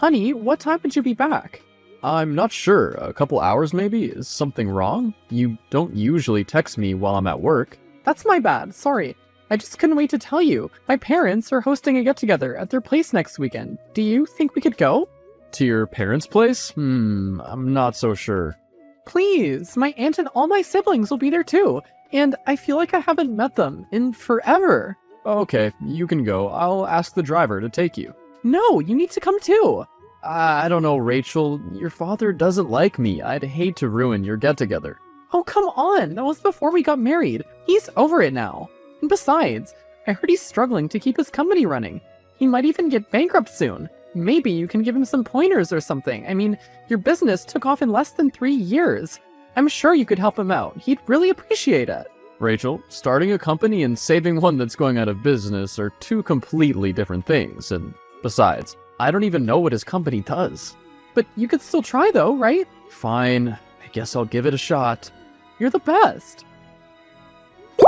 honey, what time would you be back? I'm not sure. A couple hours maybe? Is something wrong? You don't usually text me while I'm at work. That's my bad, sorry. I just couldn't wait to tell you. My parents are hosting a get-together at their place next weekend. Do you think we could go? To your parents' place? I'm not so sure. Please, my aunt and all my siblings will be there too. And I feel like I haven't met them in forever. Okay, you can go. I'll ask the driver to take you. No, you need to come too. I don't know, Rachel. Your father doesn't like me. I'd hate to ruin your get-together. Oh, come on. That was before we got married. He's over it now. And besides, I heard he's struggling to keep his company running. He might even get bankrupt soon. Maybe you can give him some pointers or something. I mean, your business took off in less than 3 years. I'm sure you could help him out. He'd really appreciate it. Rachel, starting a company and saving one that's going out of business are two completely different things. And besides, I don't even know what his company does. But you could still try though, right? Fine. I guess I'll give it a shot. You're the best.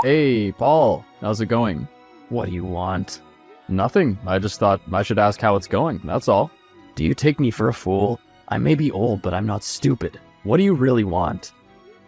Hey, Paul. How's it going? What do you want? Nothing. I just thought I should ask how it's going. That's all. Do you take me for a fool? I may be old, but I'm not stupid. What do you really want?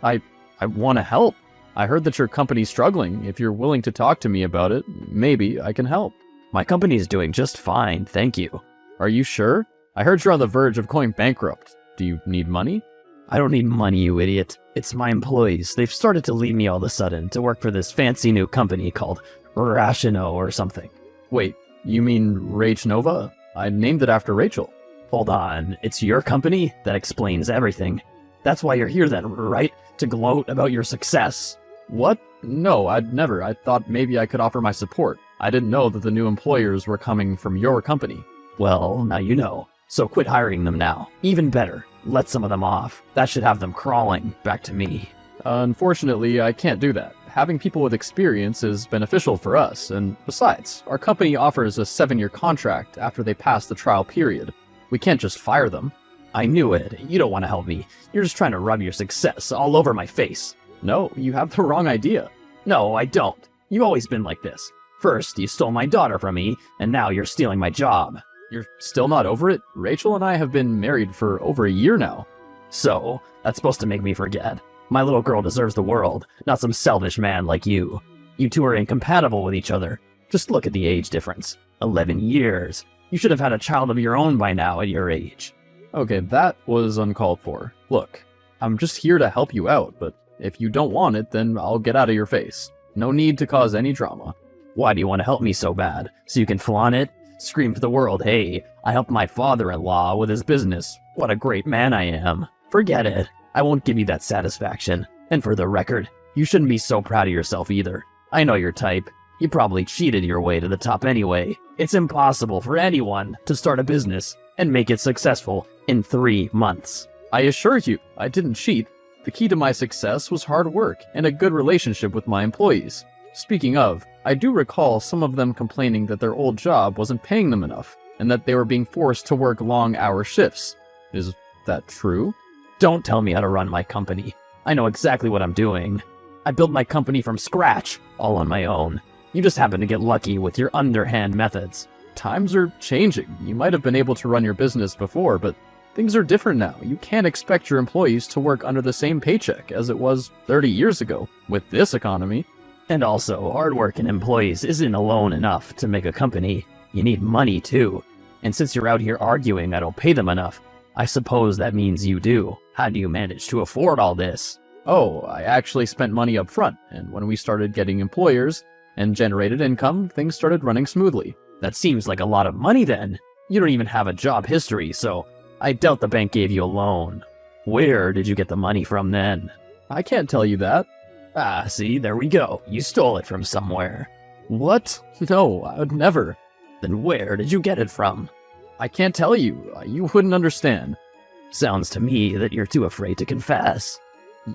I want to help. I heard that your company's struggling. If you're willing to talk to me about it, maybe I can help. My company is doing just fine, thank you. Are you sure? I heard you're on the verge of going bankrupt. Do you need money? I don't need money, you idiot. It's my employees. They've started to leave me all of a sudden to work for this fancy new company called Rashino or something. Wait, you mean Rach Nova? I named it after Rachel. Hold on, it's your company? That explains everything. That's why you're here then, right? To gloat about your success. What? No, I'd never. I thought maybe I could offer my support. I didn't know that the new employers were coming from your company. Well, now you know. So quit hiring them now. Even better, let some of them off. That should have them crawling back to me. Unfortunately, I can't do that. Having people with experience is beneficial for us, and besides, our company offers a 7-year contract after they pass the trial period. We can't just fire them. I knew it. You don't want to help me. You're just trying to rub your success all over my face. No, you have the wrong idea. No, I don't. You've always been like this. First, you stole my daughter from me, and now you're stealing my job. You're still not over it? Rachel and I have been married for over a year now. So, that's supposed to make me forget. My little girl deserves the world, not some selfish man like you. You two are incompatible with each other. Just look at the age difference. 11 years. You should have had a child of your own by now at your age. Okay, that was uncalled for. Look, I'm just here to help you out, but if you don't want it, then I'll get out of your face. No need to cause any drama. Why do you want to help me so bad? So you can flaunt it? Scream for the world, hey, I helped my father-in-law with his business. What a great man I am. Forget it. I won't give you that satisfaction. And for the record, you shouldn't be so proud of yourself either. I know your type. You probably cheated your way to the top anyway. It's impossible for anyone to start a business and make it successful in 3 months. I assure you, I didn't cheat. The key to my success was hard work and a good relationship with my employees. Speaking of, I do recall some of them complaining that their old job wasn't paying them enough, and that they were being forced to work long-hour shifts. Is that true? Don't tell me how to run my company. I know exactly what I'm doing. I built my company from scratch, all on my own. You just happen to get lucky with your underhand methods. Times are changing. You might have been able to run your business before, but things are different now. You can't expect your employees to work under the same paycheck as it was 30 years ago, with this economy. And also, hard work and employees isn't alone enough to make a company. You need money too. And since you're out here arguing I don't pay them enough, I suppose that means you do. How do you manage to afford all this? Oh, I actually spent money up front, and when we started getting employers and generated income, things started running smoothly. That seems like a lot of money then. You don't even have a job history, so I doubt the bank gave you a loan. Where did you get the money from then? I can't tell you that. Ah, see, there we go. You stole it from somewhere. What? No, I would never. Then where did you get it from? I can't tell you. You wouldn't understand. Sounds to me that you're too afraid to confess.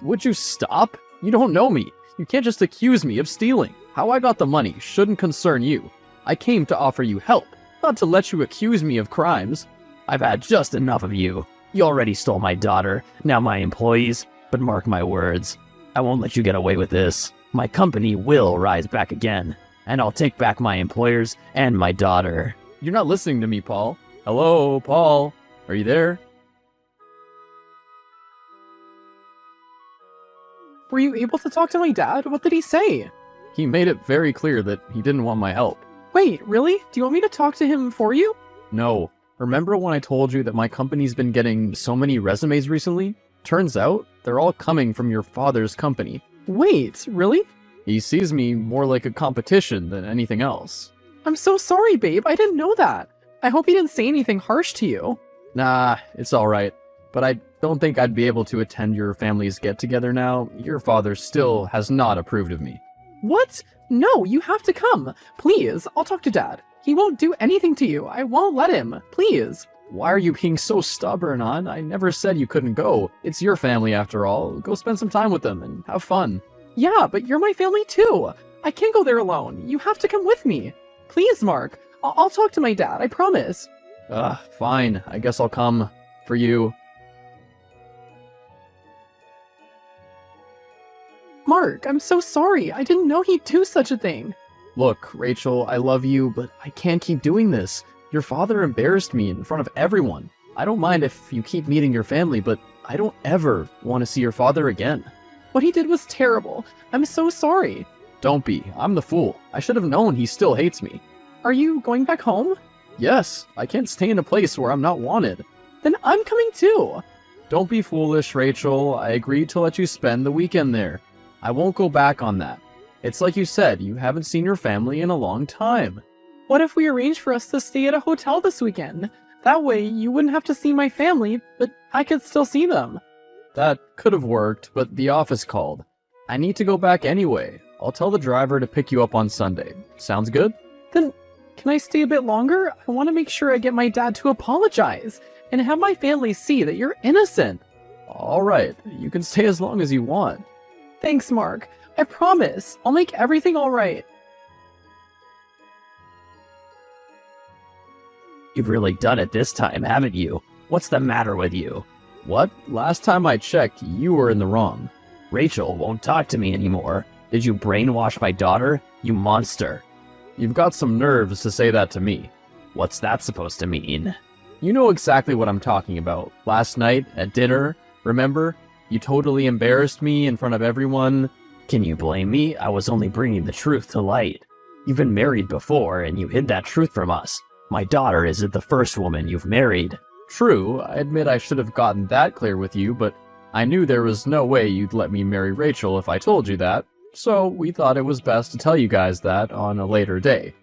Would you stop? You don't know me. You can't just accuse me of stealing. How I got the money shouldn't concern you. I came to offer you help, not to let you accuse me of crimes. I've had just enough of you. You already stole my daughter, now my employees. But mark my words, I won't let you get away with this. My company will rise back again, and I'll take back my employers and my daughter. You're not listening to me, Paul. Hello, Paul. Are you there? Were you able to talk to my dad? What did he say? He made it very clear that he didn't want my help. Wait, really? Do you want me to talk to him for you? No. Remember when I told you that my company's been getting so many resumes recently? Turns out, they're all coming from your father's company. Wait, really? He sees me more like a competition than anything else. I'm so sorry, babe. I didn't know that. I hope he didn't say anything harsh to you. Nah, it's alright. But I don't think I'd be able to attend your family's get-together now. Your father still has not approved of me. What? No, you have to come. Please, I'll talk to Dad. He won't do anything to you. I won't let him. Please. Why are you being so stubborn, hon? I never said you couldn't go. It's your family after all. Go spend some time with them and have fun. Yeah, but you're my family too. I can't go there alone. You have to come with me. Please, Mark. I'll talk to my dad, I promise. Fine. I guess I'll come. For you. Mark, I'm so sorry. I didn't know he'd do such a thing. Look, Rachel, I love you, but I can't keep doing this. Your father embarrassed me in front of everyone. I don't mind if you keep meeting your family, but I don't ever want to see your father again. What he did was terrible. I'm so sorry. Don't be. I'm the fool. I should have known he still hates me. Are you going back home? Yes, I can't stay in a place where I'm not wanted. Then I'm coming too. Don't be foolish, Rachel. I agreed to let you spend the weekend there. I won't go back on that. It's like you said, you haven't seen your family in a long time. What if we arrange for us to stay at a hotel this weekend? That way, you wouldn't have to see my family, but I could still see them. That could have worked, but the office called. I need to go back anyway. I'll tell the driver to pick you up on Sunday. Sounds good? Then, can I stay a bit longer? I want to make sure I get my dad to apologize, and have my family see that you're innocent. Alright, you can stay as long as you want. Thanks, Mark. I promise. I'll make everything alright. You've really done it this time, haven't you? What's the matter with you? What? Last time I checked, you were in the wrong. Rachel won't talk to me anymore. Did you brainwash my daughter? You monster. You've got some nerves to say that to me. What's that supposed to mean? You know exactly what I'm talking about. Last night, at dinner, remember? You totally embarrassed me in front of everyone. Can you blame me? I was only bringing the truth to light. You've been married before, and you hid that truth from us. My daughter isn't the first woman you've married. True, I admit I should have gotten that clear with you, but I knew there was no way you'd let me marry Rachel if I told you that, so we thought it was best to tell you guys that on a later day.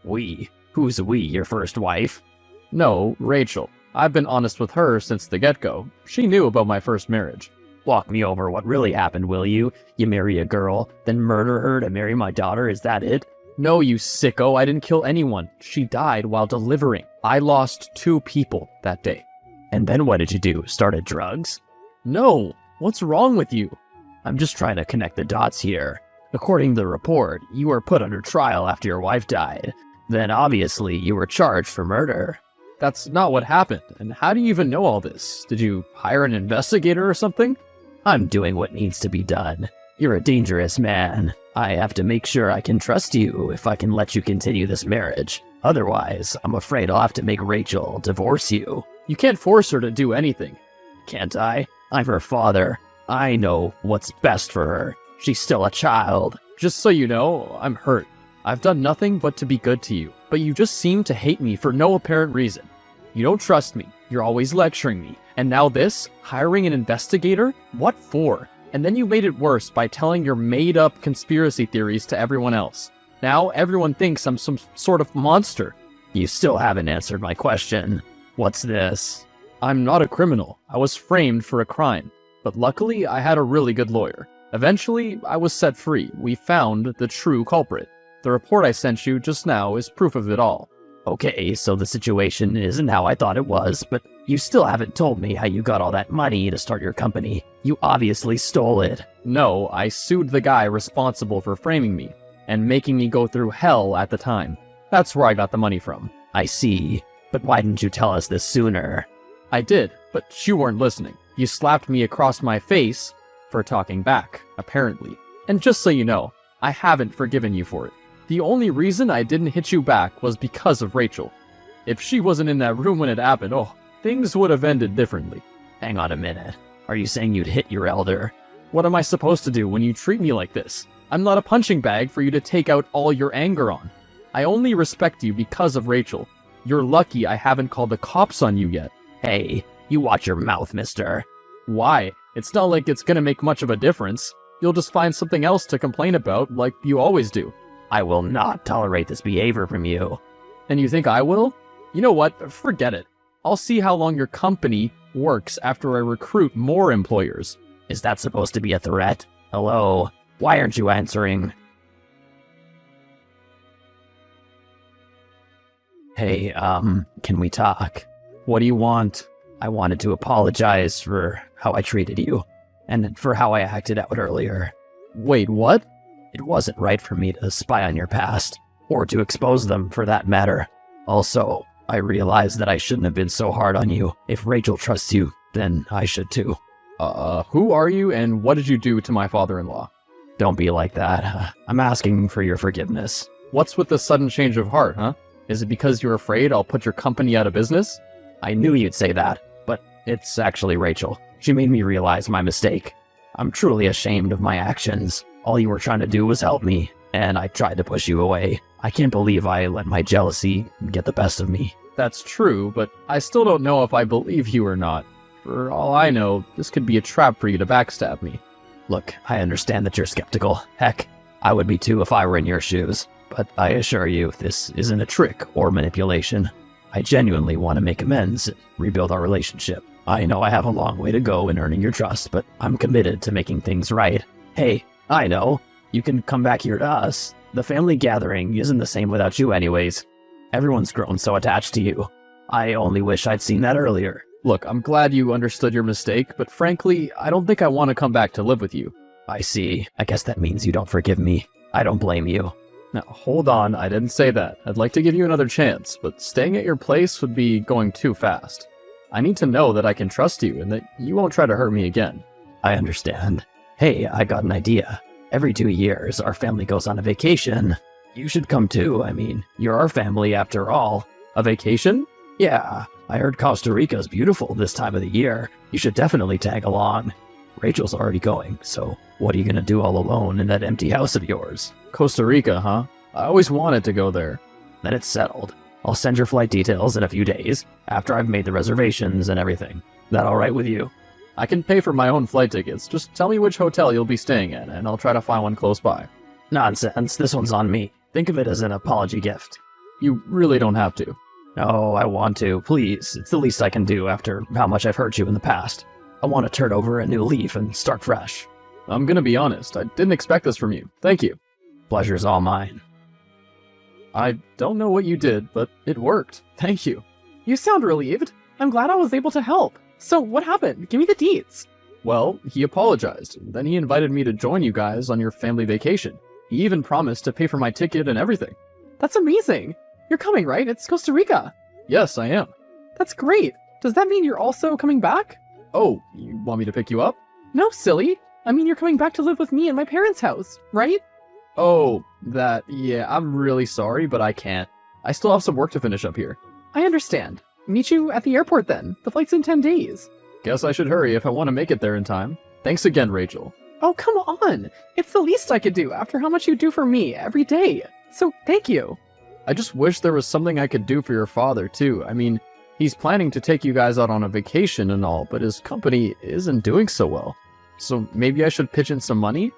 We? Who's we, your first wife? No, Rachel. I've been honest with her since the get-go. She knew about my first marriage. Walk me over what really happened, will you? You marry a girl, then murder her to marry my daughter, is that it? No, you sicko, I didn't kill anyone. She died while delivering. I lost 2 people that day. And then what did you do? Started drugs? No, what's wrong with you? I'm just trying to connect the dots here. According to the report, you were put under trial after your wife died. Then obviously you were charged for murder. That's not what happened, and how do you even know all this? Did you hire an investigator or something? I'm doing what needs to be done. You're a dangerous man. I have to make sure I can trust you if I can let you continue this marriage. Otherwise, I'm afraid I'll have to make Rachel divorce you. You can't force her to do anything. Can't I? I'm her father. I know what's best for her. She's still a child. Just so you know, I'm hurt. I've done nothing but to be good to you, but you just seem to hate me for no apparent reason. You don't trust me, you're always lecturing me, and now this? Hiring an investigator? What for? And then you made it worse by telling your made-up conspiracy theories to everyone else. Now everyone thinks I'm some sort of monster. You still haven't answered my question. What's this? I'm not a criminal. I was framed for a crime. But luckily, I had a really good lawyer. Eventually, I was set free. We found the true culprit. The report I sent you just now is proof of it all. Okay, so the situation isn't how I thought it was, but you still haven't told me how you got all that money to start your company. You obviously stole it. No, I sued the guy responsible for framing me, and making me go through hell at the time. That's where I got the money from. I see. But why didn't you tell us this sooner? I did, but you weren't listening. You slapped me across my face for talking back, apparently. And just so you know, I haven't forgiven you for it. The only reason I didn't hit you back was because of Rachel. If she wasn't in that room when it happened, things would have ended differently. Hang on a minute. Are you saying you'd hit your elder? What am I supposed to do when you treat me like this? I'm not a punching bag for you to take out all your anger on. I only respect you because of Rachel. You're lucky I haven't called the cops on you yet. Hey, you watch your mouth, mister. Why? It's not like it's gonna make much of a difference. You'll just find something else to complain about, like you always do. I will not tolerate this behavior from you. And you think I will? You know what? Forget it. I'll see how long your company works after I recruit more employers. Is that supposed to be a threat? Hello? Why aren't you answering? Hey, can we talk? What do you want? I wanted to apologize for how I treated you, and for how I acted out earlier. Wait, what? It wasn't right for me to spy on your past, or to expose them for that matter. Also, I realized that I shouldn't have been so hard on you. If Rachel trusts you, then I should too. Who are you and what did you do to my father-in-law? Don't be like that. I'm asking for your forgiveness. What's with the sudden change of heart, huh? Is it because you're afraid I'll put your company out of business? I knew you'd say that, but it's actually Rachel. She made me realize my mistake. I'm truly ashamed of my actions. All you were trying to do was help me, and I tried to push you away. I can't believe I let my jealousy get the best of me. That's true, but I still don't know if I believe you or not. For all I know, this could be a trap for you to backstab me. Look, I understand that you're skeptical. Heck, I would be too if I were in your shoes. But I assure you, this isn't a trick or manipulation. I genuinely want to make amends and rebuild our relationship. I know I have a long way to go in earning your trust, but I'm committed to making things right. Hey, I know. You can come back here to us. The family gathering isn't the same without you anyways. Everyone's grown so attached to you. I only wish I'd seen that earlier. Look, I'm glad you understood your mistake, but frankly, I don't think I want to come back to live with you. I see. I guess that means you don't forgive me. I don't blame you. Now, hold on, I didn't say that. I'd like to give you another chance, but staying at your place would be going too fast. I need to know that I can trust you and that you won't try to hurt me again. I understand. Hey, I got an idea. Every 2 years, our family goes on a vacation. You should come too. I mean, you're our family after all. A vacation? Yeah, I heard Costa Rica's beautiful this time of the year. You should definitely tag along. Rachel's already going, so what are you gonna do all alone in that empty house of yours? Costa Rica, huh? I always wanted to go there. Then it's settled. I'll send your flight details in a few days, after I've made the reservations and everything. That alright with you? I can pay for my own flight tickets. Just tell me which hotel you'll be staying in, and I'll try to find one close by. Nonsense, this one's on me. Think of it as an apology gift. You really don't have to. No, I want to. Please, it's the least I can do after how much I've hurt you in the past. I want to turn over a new leaf and start fresh. I'm gonna be honest, I didn't expect this from you. Thank you. Pleasure's all mine. I don't know what you did, but it worked. Thank you. You sound relieved. I'm glad I was able to help. So what happened? Give me the deets. Well, he apologized. Then he invited me to join you guys on your family vacation. He even promised to pay for my ticket and everything. That's amazing. You're coming, right? It's Costa Rica. Yes, I am. That's great. Does that mean you're also coming back? Oh, you want me to pick you up? No, silly. I mean, you're coming back to live with me in my parents' house, right? Oh, yeah, I'm really sorry, but I can't. I still have some work to finish up here. I understand. Meet you at the airport then. The flight's in 10 days. Guess I should hurry if I want to make it there in time. Thanks again, Rachel. Oh, come on. It's the least I could do after how much you do for me every day. So, thank you. I just wish there was something I could do for your father, too. I mean, he's planning to take you guys out on a vacation and all, but his company isn't doing so well. So maybe I should pitch in some money?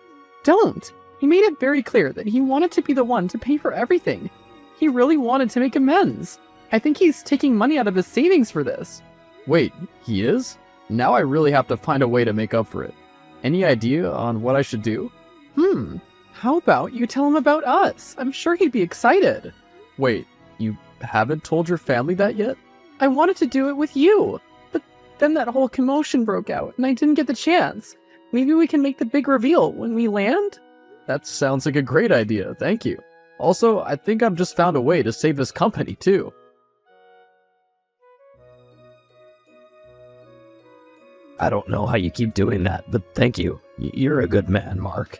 Don't. He made it very clear that he wanted to be the one to pay for everything. He really wanted to make amends. I think he's taking money out of his savings for this. Wait, he is? Now I really have to find a way to make up for it. Any idea on what I should do? How about you tell him about us? I'm sure he'd be excited. Wait, you haven't told your family that yet? I wanted to do it with you, but then that whole commotion broke out and I didn't get the chance. Maybe we can make the big reveal when we land? That sounds like a great idea, thank you. Also, I think I've just found a way to save this company, too. I don't know how you keep doing that, but thank you. You're a good man, Mark.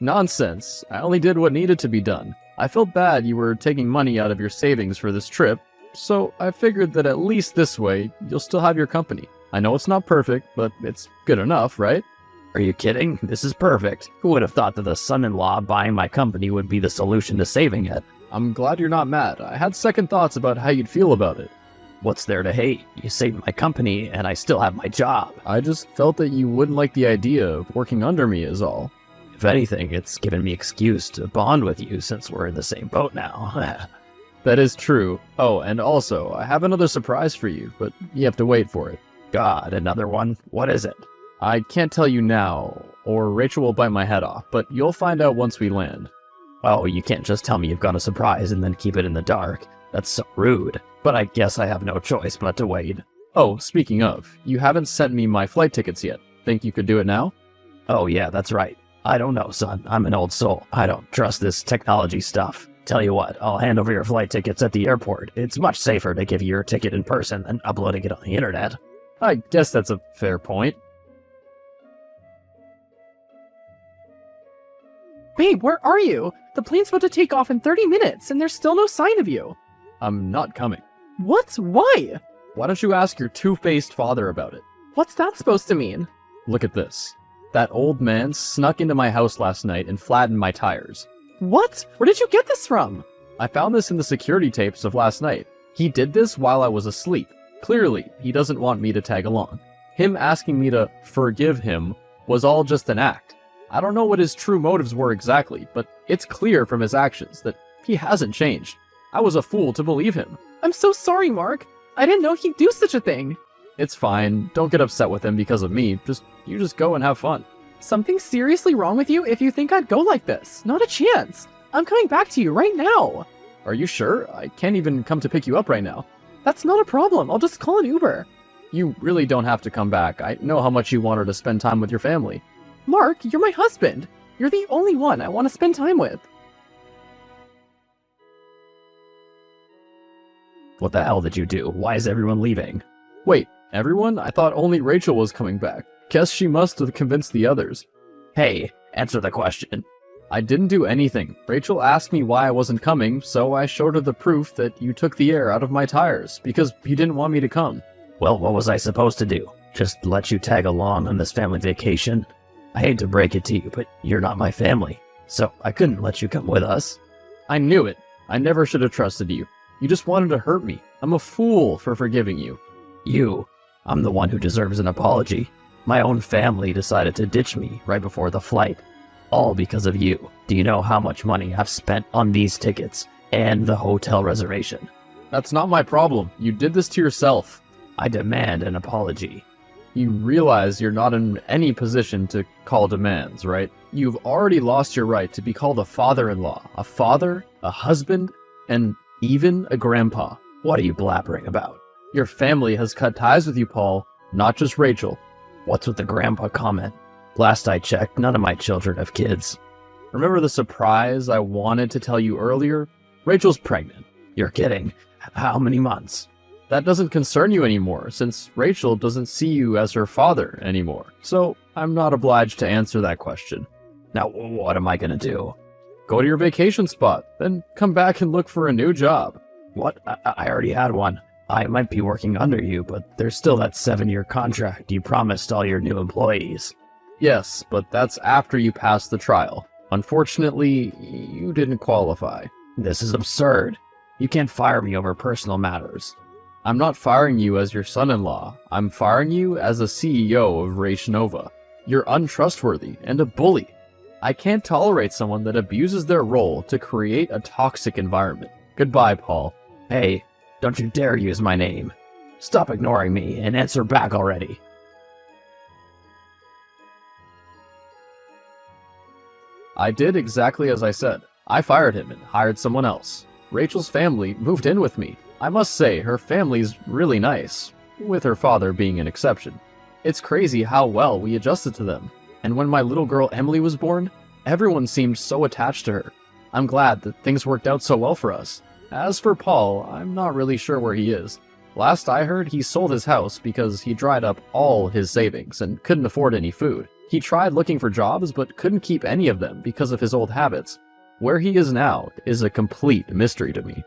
Nonsense. I only did what needed to be done. I felt bad you were taking money out of your savings for this trip. So I figured that at least this way, you'll still have your company. I know it's not perfect, but it's good enough, right? Are you kidding? This is perfect. Who would have thought that the son-in-law buying my company would be the solution to saving it? I'm glad you're not mad. I had second thoughts about how you'd feel about it. What's there to hate? You saved my company, and I still have my job. I just felt that you wouldn't like the idea of working under me is all. If anything, it's given me excuse to bond with you since we're in the same boat now. That is true. Oh, and also, I have another surprise for you, but you have to wait for it. God, another one? What is it? I can't tell you now, or Rachel will bite my head off, but you'll find out once we land. Oh, you can't just tell me you've got a surprise and then keep it in the dark. That's so rude. But I guess I have no choice but to wait. Oh, speaking of, you haven't sent me my flight tickets yet. Think you could do it now? Oh yeah, that's right. I don't know, son. I'm an old soul. I don't trust this technology stuff. Tell you what, I'll hand over your flight tickets at the airport. It's much safer to give you your ticket in person than uploading it on the internet. I guess that's a fair point. Babe, where are you? The plane's about to take off in 30 minutes, and there's still no sign of you. I'm not coming. What? Why? Why don't you ask your two-faced father about it? What's that supposed to mean? Look at this. That old man snuck into my house last night and flattened my tires. What? Where did you get this from? I found this in the security tapes of last night. He did this while I was asleep. Clearly, he doesn't want me to tag along. Him asking me to forgive him was all just an act. I don't know what his true motives were exactly, but it's clear from his actions that he hasn't changed. I was a fool to believe him. I'm so sorry, Mark. I didn't know he'd do such a thing. It's fine. Don't get upset with him because of me. You just go and have fun. Something seriously wrong with you if you think I'd go like this. Not a chance. I'm coming back to you right now. Are you sure? I can't even come to pick you up right now. That's not a problem. I'll just call an Uber. You really don't have to come back. I know how much you wanted to spend time with your family. Mark, you're my husband. You're the only one I want to spend time with. What the hell did you do? Why is everyone leaving? Wait, everyone? I thought only Rachel was coming back. Guess she must have convinced the others. Hey, answer the question. I didn't do anything. Rachel asked me why I wasn't coming, so I showed her the proof that you took the air out of my tires, because you didn't want me to come. Well, what was I supposed to do? Just let you tag along on this family vacation? I hate to break it to you, but you're not my family, so I couldn't let you come with us. I knew it. I never should have trusted you. You just wanted to hurt me. I'm a fool for forgiving you. I'm the one who deserves an apology. My own family decided to ditch me right before the flight. All because of you. Do you know how much money I've spent on these tickets and the hotel reservation? That's not my problem. You did this to yourself. I demand an apology. You realize you're not in any position to call demands, right? You've already lost your right to be called a father-in-law, a father, a husband, and even a grandpa. What are you blabbering about? Your family has cut ties with you, Paul, not just Rachel. What's with the grandpa comment? Last I checked, none of my children have kids. Remember the surprise I wanted to tell you earlier? Rachel's pregnant. You're kidding. How many months? That doesn't concern you anymore, since Rachel doesn't see you as her father anymore. So I'm not obliged to answer that question. Now, what am I gonna do? Go to your vacation spot, then come back and look for a new job. What? I already had one. I might be working under you, but there's still that 7-year contract you promised all your new employees. Yes, but that's after you pass the trial. Unfortunately, you didn't qualify. This is absurd. You can't fire me over personal matters. I'm not firing you as your son-in-law. I'm firing you as a CEO of Raish Nova. You're untrustworthy and a bully. I can't tolerate someone that abuses their role to create a toxic environment. Goodbye, Paul. Hey, don't you dare use my name. Stop ignoring me and answer back already. I did exactly as I said. I fired him and hired someone else. Rachel's family moved in with me. I must say, her family's really nice, with her father being an exception. It's crazy how well we adjusted to them. And when my little girl Emily was born, everyone seemed so attached to her. I'm glad that things worked out so well for us. As for Paul, I'm not really sure where he is. Last I heard, he sold his house because he dried up all his savings and couldn't afford any food. He tried looking for jobs but couldn't keep any of them because of his old habits. Where he is now is a complete mystery to me.